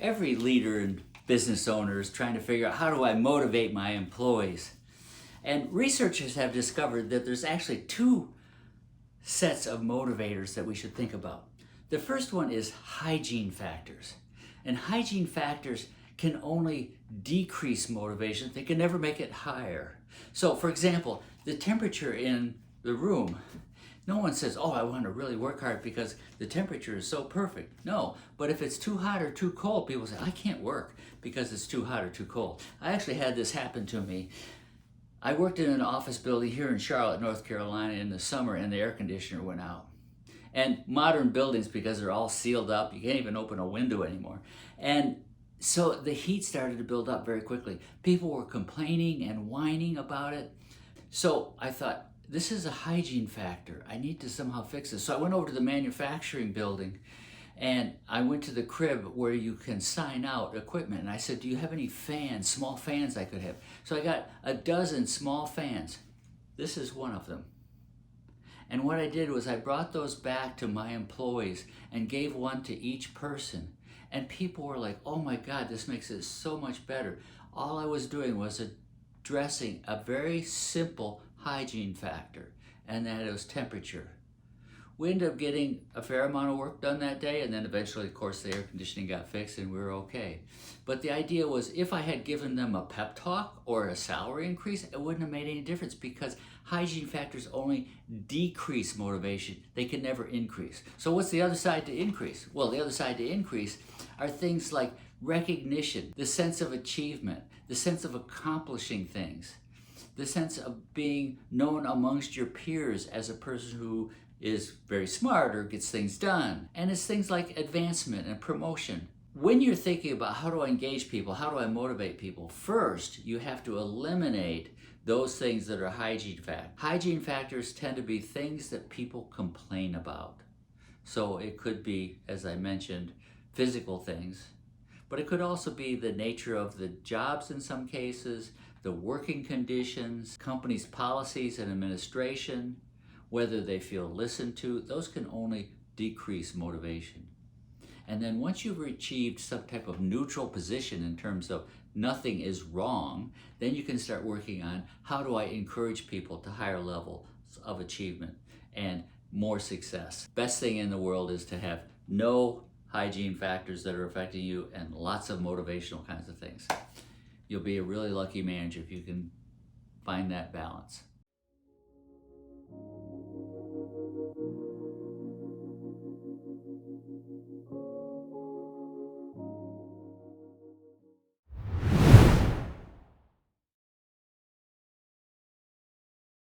Every leader and business owner is trying to figure out, how do I motivate my employees? And researchers have discovered that there's actually two sets of motivators that we should think about. The first one is hygiene factors. And hygiene factors can only decrease motivation. They can never make it higher. So for example, the temperature in the room. No one says, oh, I want to really work hard because the temperature is so perfect. No, but if it's too hot or too cold, people say, I can't work because it's too hot or too cold. I actually had this happen to me. I worked in an office building here in Charlotte, North Carolina in the summer, and the air conditioner went out. And modern buildings, because they're all sealed up, you can't even open a window anymore. And so the heat started to build up very quickly. People were complaining and whining about it. So I thought, this is a hygiene factor. I need to somehow fix this. So I went over to the manufacturing building and I went to the crib where you can sign out equipment. And I said, do you have any fans, small fans I could have? So I got a dozen small fans. This is one of them. And what I did was I brought those back to my employees and gave one to each person. And people were like, oh my God, this makes it so much better. All I was doing was addressing a very simple hygiene factor, and that was temperature. We ended up getting a fair amount of work done that day, and then eventually, of course, the air conditioning got fixed and we were okay. But the idea was, if I had given them a pep talk or a salary increase, it wouldn't have made any difference because hygiene factors only decrease motivation. They can never increase. So what's the other side to increase? Well, the other side to increase are things like recognition, the sense of achievement, the sense of accomplishing things, the sense of being known amongst your peers as a person who is very smart or gets things done. And it's things like advancement and promotion. When you're thinking about how do I engage people, how do I motivate people, first you have to eliminate those things that are hygiene factors. Hygiene factors tend to be things that people complain about. So it could be, as I mentioned, physical things, but it could also be the nature of the jobs in some cases, the working conditions, companies' policies and administration, whether they feel listened to. Those can only decrease motivation. And then once you've achieved some type of neutral position in terms of nothing is wrong, then you can start working on, how do I encourage people to higher levels of achievement and more success. Best thing in the world is to have no hygiene factors that are affecting you and lots of motivational kinds of things. You'll be a really lucky manager if you can find that balance.